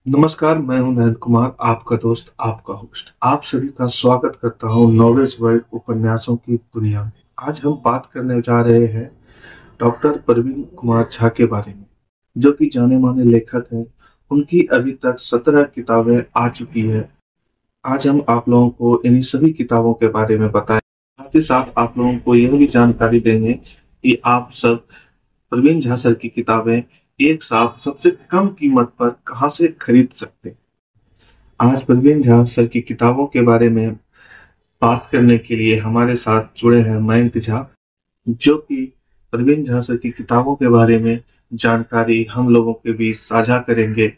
नमस्कार, मैं हूं नयन कुमार, आपका दोस्त, आपका होस्ट। आप सभी का स्वागत करता हूं नॉलेज वर्ल्ड उपन्यासों की दुनिया में। आज हम बात करने जा रहे हैं डॉक्टर प्रवीण कुमार झा के बारे में, जो कि जाने माने लेखक हैं। उनकी अभी तक 17 किताबें आ चुकी है। आज हम आप लोगों को इन्हीं सभी किताबों के बारे में बताएं। साथ ही साथ आप लोगों को यह भी जानकारी देंगे कि आप सब प्रवीण झा सर की किताबें एक साथ सबसे कम कीमत पर कहां से खरीद सकते हैं। आज प्रवीण झा सर की किताबों के बारे में बात करने के लिए हमारे साथ जुड़े हैं मयंक झा, जो कि प्रवीण झा सर की किताबों के बारे में जानकारी हम लोगों के बीच साझा करेंगे।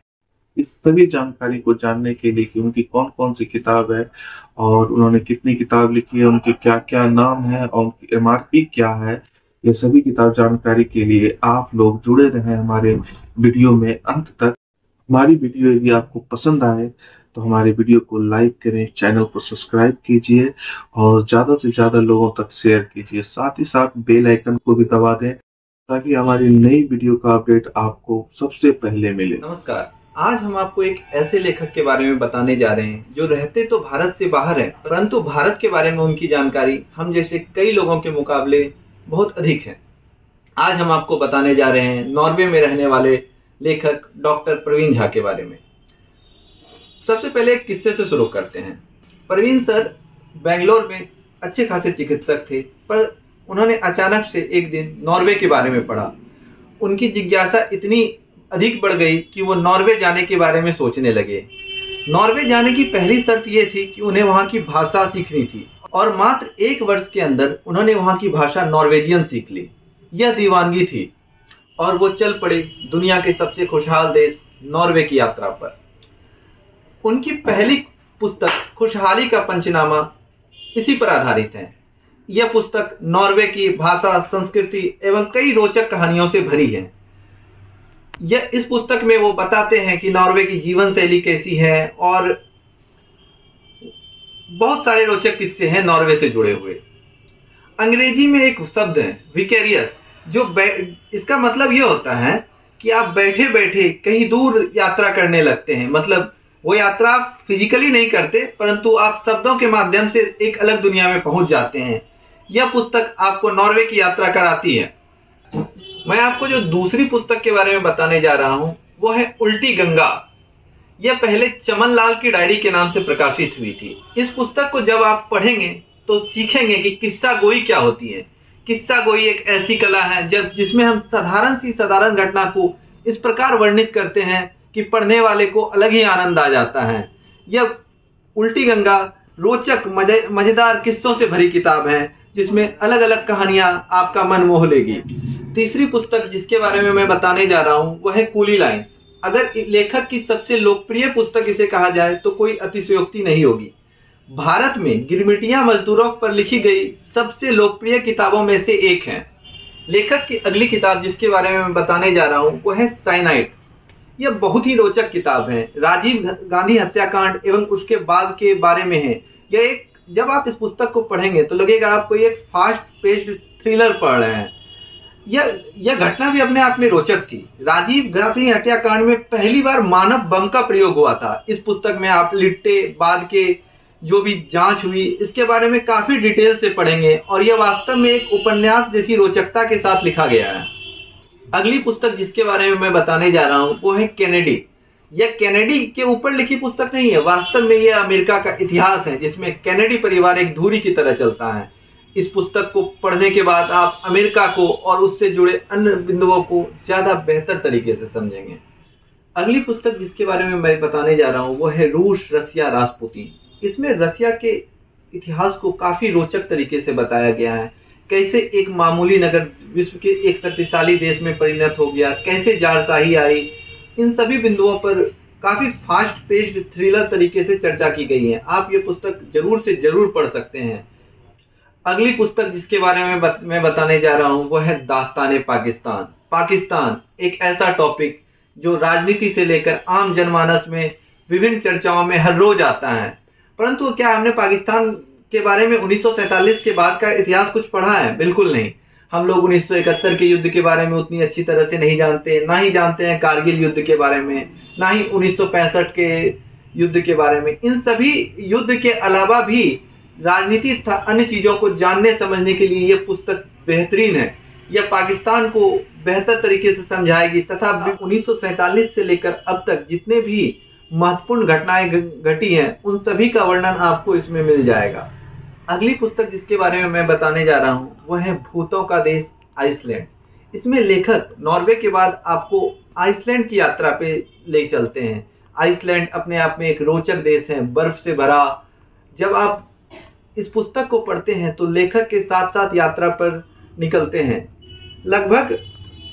इस सभी जानकारी को जानने के लिए कि उनकी कौन कौन सी किताब है और उन्होंने कितनी किताब लिखी है, उनके क्या क्या नाम है और उनकी एमआरपी क्या है, ये सभी किताब जानकारी के लिए आप लोग जुड़े रहें हमारे वीडियो में अंत तक। हमारी वीडियो यदि आपको पसंद आए तो हमारे वीडियो को लाइक करें, चैनल को सब्सक्राइब कीजिए और ज्यादा से ज्यादा लोगों तक शेयर कीजिए। साथ ही साथ बेल आइकन को भी दबा दें ताकि हमारी नई वीडियो का अपडेट आपको सबसे पहले मिले। नमस्कार। आज हम आपको एक ऐसे लेखक के बारे में बताने जा रहे हैं जो रहते तो भारत से बाहर हैं, परंतु भारत के बारे में उनकी जानकारी हम जैसे कई लोगों के मुकाबले बहुत अधिक है। आज हम आपको बताने जा रहे हैं नॉर्वे में रहने वाले लेखक डॉक्टर प्रवीण झा के बारे में। सबसे पहले एक किस्से से शुरू करते हैं। प्रवीण सर बेंगलोर में अच्छे खासे चिकित्सक थे, पर उन्होंने अचानक से एक दिन नॉर्वे के बारे में पढ़ा। उनकी जिज्ञासा इतनी अधिक बढ़ गई कि वो नॉर्वे जाने के बारे में सोचने लगे। नॉर्वे जाने की पहली शर्त ये थी कि उन्हें वहां की भाषा सीखनी थी और मात्र 1 वर्ष के अंदर उन्होंने वहां की भाषा नॉर्वेजियन सीख ली। यह दीवानगी थी और वो चल पड़े दुनिया के सबसे खुशहाल देश नॉर्वे की यात्रा पर। उनकी पहली पुस्तक खुशहाली का पंचनामा इसी पर आधारित है। यह पुस्तक नॉर्वे की भाषा, संस्कृति एवं कई रोचक कहानियों से भरी है। इस पुस्तक में वो बताते हैं कि नॉर्वे की जीवन शैली कैसी है और बहुत सारे रोचक किस्से हैं नॉर्वे से जुड़े हुए। अंग्रेजी में एक शब्द है विकेरियस, जो इसका मतलब ये होता है कि आप बैठे बैठे कहीं दूर यात्रा करने लगते हैं। मतलब वो यात्रा आप फिजिकली नहीं करते, परंतु आप शब्दों के माध्यम से एक अलग दुनिया में पहुंच जाते हैं। यह पुस्तक आपको नॉर्वे की यात्रा कराती है। मैं आपको जो दूसरी पुस्तक के बारे में बताने जा रहा हूं वो है उल्टी गंगा। यह पहले चमन लाल की डायरी के नाम से प्रकाशित हुई थी। इस पुस्तक को जब आप पढ़ेंगे तो सीखेंगे कि किस्सा गोई क्या होती है। किस्सा गोई एक ऐसी कला है जिसमें हम साधारण घटना को इस प्रकार वर्णित करते हैं कि पढ़ने वाले को अलग ही आनंद आ जाता है। यह उल्टी गंगा रोचक मजेदार किस्सों से भरी किताब है जिसमें अलग अलग कहानियां आपका मन मोह लेगी। तीसरी पुस्तक जिसके बारे में मैं बताने जा रहा हूं वह है कूली लाइंस। अगर लेखक की सबसे लोकप्रिय पुस्तक इसे कहा जाए तो कोई अतिशयोक्ति नहीं होगी। भारत में गिरमिटिया मजदूरों पर लिखी गई सबसे लोकप्रिय किताबों में से एक है। लेखक की अगली किताब जिसके बारे में मैं बताने जा रहा हूं वो है साइनाइड। यह बहुत ही रोचक किताब है। राजीव गांधी हत्याकांड एवं उसके बाद के बारे में है। जब आप इस पुस्तक को पढ़ेंगे तो लगेगा आपको एक फास्ट पेस्ड थ्रिलर पढ़ रहे हैं। यह घटना भी अपने आप में रोचक थी। राजीव गांधी हत्याकांड में पहली बार मानव बम का प्रयोग हुआ था। इस पुस्तक में आप लिट्टे बाद के जो भी जांच हुई इसके बारे में काफी डिटेल से पढ़ेंगे और यह वास्तव में एक उपन्यास जैसी रोचकता के साथ लिखा गया है। अगली पुस्तक जिसके बारे में मैं बताने जा रहा हूं वो है केनेडी। यह केनेडी के ऊपर लिखी पुस्तक नहीं है, वास्तव में यह अमेरिका का इतिहास है जिसमें केनेडी परिवार एक धुरी की तरह चलता है। इस पुस्तक को पढ़ने के बाद आप अमेरिका को और उससे जुड़े अन्य बिंदुओं को ज्यादा बेहतर तरीके से समझेंगे। अगली पुस्तक जिसके बारे में मैं बताने जा रहा हूं वो है रूस, रसिया, रासपुतीन। इसमें रसिया के इतिहास को काफी रोचक तरीके से बताया गया है। कैसे एक मामूली नगर विश्व के एक शक्तिशाली देश में परिणत हो गया, कैसे जारशाही आई, इन सभी बिंदुओं पर काफी फास्ट पेस्ड थ्रिलर तरीके से चर्चा की गई है। आप ये पुस्तक जरूर से जरूर पढ़ सकते हैं। अगली पुस्तक जिसके बारे में मैं बताने जा रहा हूं वो है दास्ताने पाकिस्तान। पाकिस्तान एक ऐसा टॉपिक जो राजनीति से लेकर आम जनमानस में विभिन्न चर्चाओं में हर रोज आता है। परंतु क्या हमने पाकिस्तान के बारे में 1947 के बाद का इतिहास कुछ पढ़ा है? बिल्कुल नहीं। हम लोग 1971 के युद्ध के बारे में उतनी अच्छी तरह से नहीं जानते, ना ही जानते हैं कारगिल युद्ध के बारे में, ना ही 1965 के युद्ध के बारे में। इन सभी युद्ध के अलावा भी राजनीति तथा अन्य चीजों को जानने समझने के लिए यह पुस्तक बेहतरीन है। यह पाकिस्तान को बेहतर तरीके से समझाएगी तथा 1947 से लेकर अब तक जितने भी महत्वपूर्ण घटनाएं घटी हैं उन सभी का वर्णन आपको इसमें मिल जाएगा। अगली पुस्तक जिसके बारे में मैं बताने जा रहा हूं वह है भूतों का देश आइसलैंड। इसमें लेखक नॉर्वे के बाद आपको आइसलैंड की यात्रा पे ले चलते हैं। आइसलैंड अपने आप में एक रोचक देश है, बर्फ से भरा। जब आप इस पुस्तक को पढ़ते हैं तो लेखक के साथ साथ यात्रा पर निकलते हैं। लगभग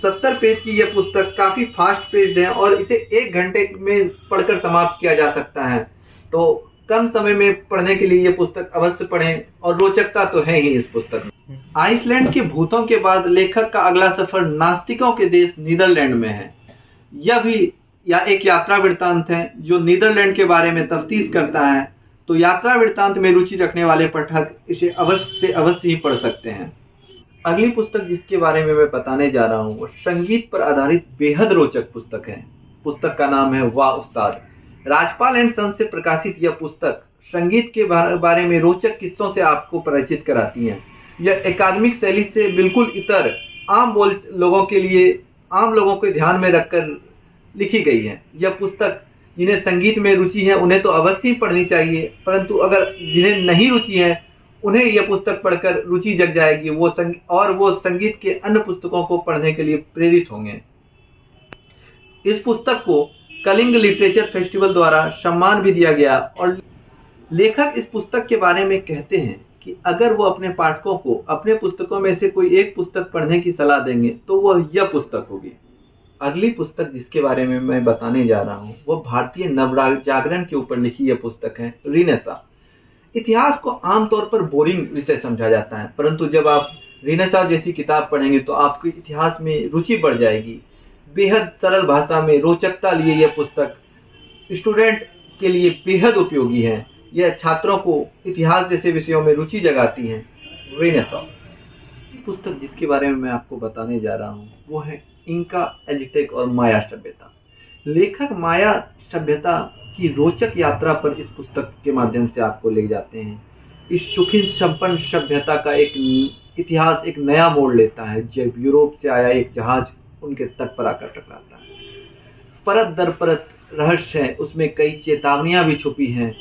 70 पेज की यह पुस्तक काफी फास्ट पेज्ड है और इसे 1 घंटे में पढ़कर समाप्त किया जा सकता है। तो कम समय में पढ़ने के लिए यह पुस्तक अवश्य पढ़ें और रोचकता तो है ही इस पुस्तक में। आइसलैंड के भूतों के बाद लेखक का अगला सफर नास्तिकों के देश नीदरलैंड में है। यह भी एक यात्रा वृत्तांत है जो नीदरलैंड के बारे में तफ्तीश करता है। तो यात्रा वृत्तांत में रुचि रखने वाले पाठक इसे अवश्य से अवश्य ही पढ़ सकते हैं। अगली पुस्तक जिसके बारे में मैं बताने जा रहा हूँ वो संगीत पर आधारित बेहद रोचक पुस्तक है। पुस्तक का नाम है वाह उस्ताद। राजपाल एंड सन्स से प्रकाशित यह पुस्तक संगीत के बारे में रोचक किस्सों से आपको परिचित कराती है। यह एकाडमिक शैली से बिल्कुल इतर आम लोगों को ध्यान में रखकर लिखी गई है। यह पुस्तक जिन्हें संगीत में रुचि है उन्हें तो अवश्य ही पढ़नी चाहिए, परंतु अगर जिन्हें नहीं रुचि है उन्हें यह पुस्तक पढ़कर रुचि जग जाएगी वो संगीत के अन्य पुस्तकों को पढ़ने के लिए प्रेरित होंगे। इस पुस्तक को कलिंग लिटरेचर फेस्टिवल द्वारा सम्मान भी दिया गया और लेखक इस पुस्तक के बारे में कहते हैं कि अगर वो अपने पाठकों को अपने पुस्तकों में से कोई एक पुस्तक पढ़ने की सलाह देंगे तो वह यह पुस्तक होगी। अगली पुस्तक जिसके बारे में मैं बताने जा रहा हूँ वह भारतीय नवजागरण के ऊपर लिखी यह पुस्तक है रिनेसा। इतिहास को आमतौर पर बोरिंग विषय समझा जाता है, परंतु जब आप रिनेसा जैसी किताब पढ़ेंगे तो आपकी इतिहास में रुचि बढ़ जाएगी। बेहद सरल भाषा में रोचकता लिए यह पुस्तक स्टूडेंट के लिए बेहद उपयोगी है। यह छात्रों को इतिहास जैसे विषयों में रुचि जगाती है। रिनेसा पुस्तक जिसके बारे में मैं आपको बताने जा रहा हूँ वो है इंका, एज़टेक और माया सभ्यता। लेखक माया सभ्यता की रोचक यात्रा पर इस पुस्तक के माध्यम से आपको ले जाते हैं। इस सुखी संपन्न सभ्यता का एक इतिहास एक नया मोड़ लेता है जब यूरोप से आया एक जहाज उनके तट पर आकर टकराता है। परत दर परत रहस्य है, उसमें कई चेतावनियां भी छुपी हैं।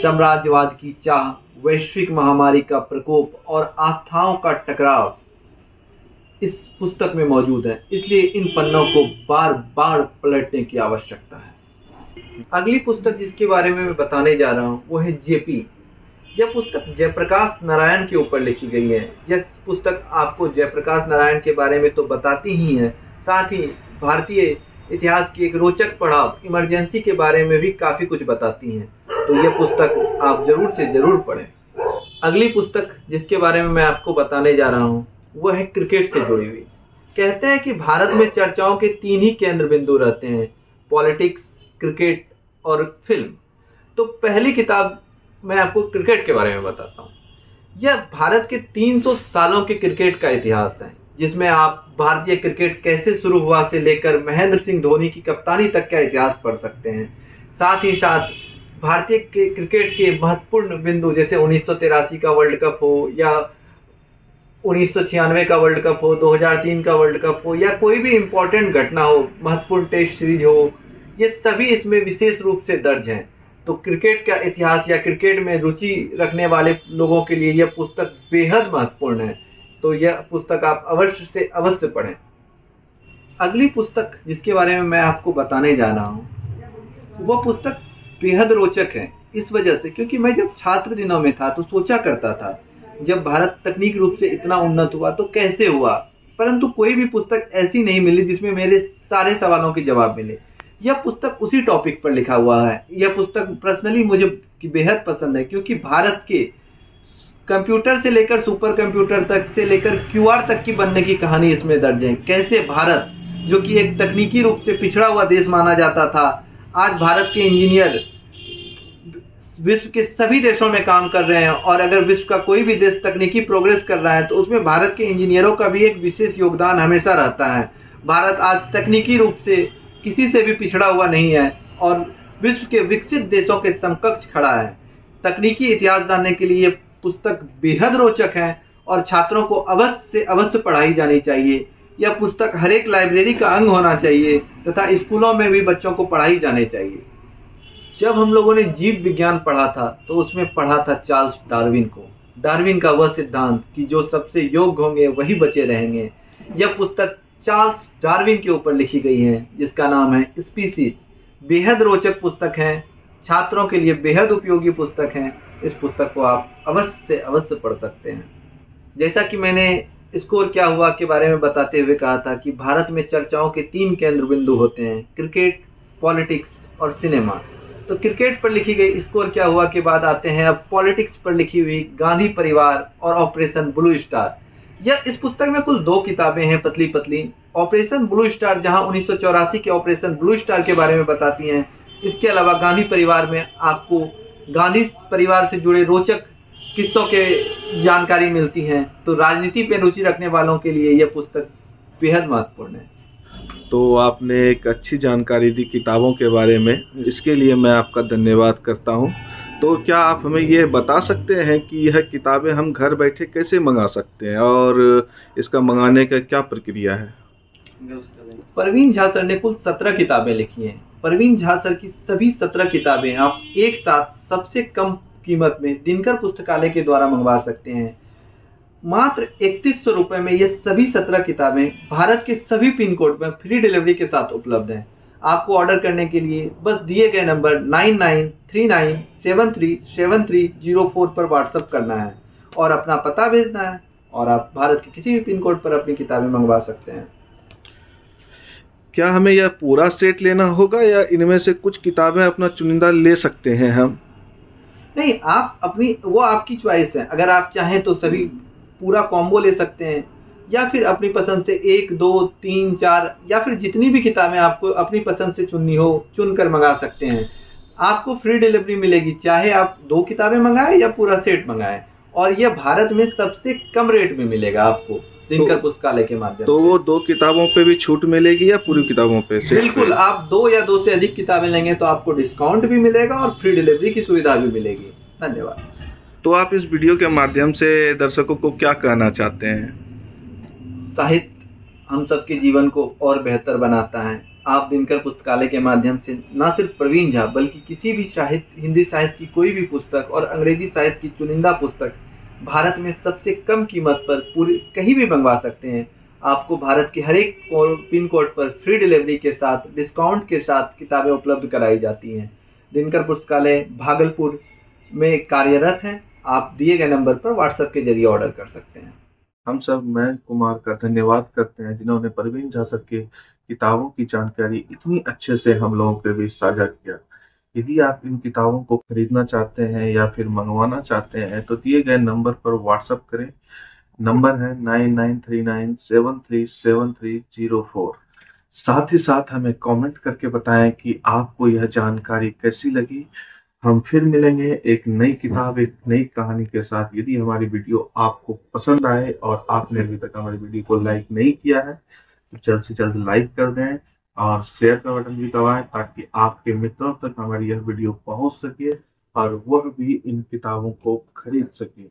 साम्राज्यवाद की चाह, वैश्विक महामारी का प्रकोप और आस्थाओं का टकराव इस पुस्तक में मौजूद है, इसलिए इन पन्नों को बार बार पलटने की आवश्यकता है। अगली पुस्तक जिसके बारे में मैं बताने जा रहा हूँ वो है जेपी। यह पुस्तक जयप्रकाश नारायण के ऊपर लिखी गई है। यह पुस्तक आपको जयप्रकाश नारायण के बारे में तो बताती ही है, साथ ही भारतीय इतिहास की एक रोचक पड़ाव इमरजेंसी के बारे में भी काफी कुछ बताती हैं। तो यह पुस्तक आप जरूर से जरूर पढ़ें। अगली पुस्तक जिसके बारे में मैं आपको बताने जा रहा हूँ वह है क्रिकेट से जुड़ी हुई। कहते हैं कि भारत में चर्चाओं के 3 ही केंद्र बिंदु रहते हैं, पॉलिटिक्स, क्रिकेट और फिल्म। तो पहली किताब मैं आपको क्रिकेट के बारे में बताता हूँ। यह भारत के 300 सालों के क्रिकेट का इतिहास है, जिसमें आप भारतीय क्रिकेट कैसे शुरू हुआ से लेकर महेंद्र सिंह धोनी की कप्तानी तक का इतिहास पढ़ सकते हैं। साथ ही साथ भारतीय क्रिकेट के महत्वपूर्ण बिंदु जैसे 1983 का वर्ल्ड कप हो या 1996 का वर्ल्ड कप हो, 2003 का वर्ल्ड कप हो या कोई भी इंपॉर्टेंट घटना हो, महत्वपूर्ण टेस्ट सीरीज हो, ये सभी इसमें विशेष रूप से दर्ज हैं। तो क्रिकेट का इतिहास या क्रिकेट में रुचि रखने वाले लोगों के लिए यह पुस्तक बेहद महत्वपूर्ण है। तो यह पुस्तक आप अवश्य से अवश्य पढ़ें। अगली पुस्तक जिसके बारे में मैं आपको बताने जा रहा हूँ वह पुस्तक बेहद रोचक है इस वजह से क्योंकि मैं जब छात्र दिनों में था तो सोचा करता था जब भारत तकनीक रूप से इतना उन्नत हुआ तो कैसे हुआ, परंतु कोई भी पुस्तक ऐसी नहीं मिली जिसमें मेरे सारे सवालों के जवाब मिले। यह पुस्तक उसी टॉपिक पर लिखा हुआ है। यह पुस्तक पर्सनली मुझे बेहद पसंद है क्योंकि भारत के कंप्यूटर से लेकर सुपर कंप्यूटर तक से लेकर क्यूआर तक की बनने की कहानी इसमें दर्ज है। कैसे भारत जो कि एक तकनीकी रूप से पिछड़ा हुआ देश माना जाता था, आज भारत के इंजीनियर विश्व के सभी देशों में काम कर रहे हैं, और अगर विश्व का कोई भी देश तकनीकी प्रोग्रेस कर रहा है तो उसमें भारत के इंजीनियरों का भी एक विशेष योगदान हमेशा रहता है। भारत आज तकनीकी रूप से किसी से भी पिछड़ा हुआ नहीं है और विश्व के विकसित देशों के समकक्ष खड़ा है। तकनीकी इतिहास जानने के लिए ये पुस्तक बेहद रोचक है और छात्रों को अवश्य से अवश्य पढ़ाई जानी चाहिए। यह पुस्तक हर एक लाइब्रेरी का अंग होना चाहिए तथा स्कूलों में भी बच्चों को पढ़ाई जानी चाहिए। जब हम लोगों ने जीव विज्ञान पढ़ा था तो उसमें पढ़ा था चार्ल्स डार्विन को, डार्विन का वह सिद्धांत कि जो सबसे योग्य होंगे वही बचे रहेंगे। यह पुस्तक चार्ल्स डार्विन के ऊपर लिखी गई है जिसका नाम है स्पीसीज। बेहद रोचक पुस्तक है, छात्रों के लिए बेहद उपयोगी पुस्तक है। इस पुस्तक को आप अवश्य से अवश्य पढ़ सकते हैं। जैसा कि मैंने स्कोर क्या हुआ के बारे में बताते हुए कहा था कि भारत में चर्चाओं के 3 केंद्र बिंदु होते हैं, क्रिकेट, पॉलिटिक्स और सिनेमा। तो क्रिकेट पर लिखी गई स्कोर क्या हुआ के बाद आते हैं अब पॉलिटिक्स पर लिखी हुई गांधी परिवार और ऑपरेशन ब्लू स्टार। यह इस पुस्तक में कुल 2 किताबें हैं पतली पतली। ऑपरेशन ब्लू स्टार जहां 1984 के ऑपरेशन ब्लू स्टार के बारे में बताती हैं, इसके अलावा गांधी परिवार में आपको गांधी परिवार से जुड़े रोचक किस्सों के जानकारी मिलती है। तो राजनीति पे रुचि रखने वालों के लिए यह पुस्तक बेहद महत्वपूर्ण है। तो आपने एक अच्छी जानकारी दी किताबों के बारे में, इसके लिए मैं आपका धन्यवाद करता हूं। तो क्या आप हमें यह बता सकते हैं कि यह किताबें हम घर बैठे कैसे मंगा सकते हैं और इसका मंगाने का क्या प्रक्रिया है? परवीन झा सर ने कुल 17 किताबें लिखी हैं। परवीन झा सर की सभी 17 किताबें आप एक साथ सबसे कम कीमत में दिनकर पुस्तकालय के द्वारा मंगवा सकते हैं। मात्र 3100 रुपए में ये सभी 17 किताबें भारत के सभी पिन कोड में फ्री डिलीवरी के साथ उपलब्ध हैं। आपको ऑर्डर करने के लिए बस दिए गए नंबर 9939737304 पर व्हाट्सएप करना है और अपना पता भेजना है और आप भारत के किसी भी पिन कोड पर अपनी किताबें मंगवा सकते हैं। क्या हमें यह पूरा सेट लेना होगा या इनमें से कुछ किताबें अपना चुनिंदा ले सकते हैं हम? नहीं, आप अपनी, वो आपकी चॉइस है। अगर आप चाहें तो सभी पूरा कॉम्बो ले सकते हैं या फिर अपनी पसंद से 1, 2, 3, 4 या फिर जितनी भी किताबें आपको अपनी पसंद से चुननी हो चुनकर मंगा सकते हैं। आपको फ्री डिलीवरी मिलेगी चाहे आप 2 किताबें मंगाएं या पूरा सेट मंगाएं, और यह भारत में सबसे कम रेट में मिलेगा आपको दिनकर पुस्तकालय के माध्यम से। तो वो 2 किताबों पे भी छूट मिलेगी या पूरी किताबों पे? बिल्कुल, आप 2 या 2 से अधिक किताबें लेंगे तो आपको डिस्काउंट भी मिलेगा और फ्री डिलीवरी की सुविधा भी मिलेगी। धन्यवाद। तो आप इस वीडियो के माध्यम से दर्शकों को क्या कहना चाहते हैं? साहित्य हम सबके जीवन को और बेहतर बनाता है। आप दिनकर पुस्तकालय के माध्यम से न सिर्फ प्रवीण झा बल्कि किसी भी साहित्य, हिंदी साहित्य की कोई भी पुस्तक और अंग्रेजी साहित्य की चुनिंदा पुस्तक भारत में सबसे कम कीमत पर पूरी कहीं भी मंगवा सकते हैं। आपको भारत के हर एक पिन कोड पर फ्री डिलीवरी के साथ डिस्काउंट के साथ किताबें उपलब्ध कराई जाती हैं। दिनकर पुस्तकालय भागलपुर में कार्यरत है। आप दिए गए नंबर पर व्हाट्सएप के जरिए ऑर्डर कर सकते हैं। हम सब मयंक कुमार का धन्यवाद करते हैं जिन्होंने परवीन झा सर के किताबों की जानकारी इतनी अच्छे से हम लोगों के बीच साझा किया। यदि आप इन किताबों को खरीदना चाहते हैं या फिर मंगवाना चाहते हैं तो दिए गए नंबर पर व्हाट्सएप करें। नंबर है 9939737304। साथ ही साथ हमें कमेंट करके बताएं कि आपको यह जानकारी कैसी लगी। हम फिर मिलेंगे एक नई किताब, एक नई कहानी के साथ। यदि हमारी वीडियो आपको पसंद आए और आपने अभी तक हमारी वीडियो को लाइक नहीं किया है तो जल्द से जल्द लाइक कर दें और शेयर का बटन भी दबाएं ताकि आपके मित्रों तक हमारी यह वीडियो पहुंच सके और वह भी इन किताबों को खरीद सके।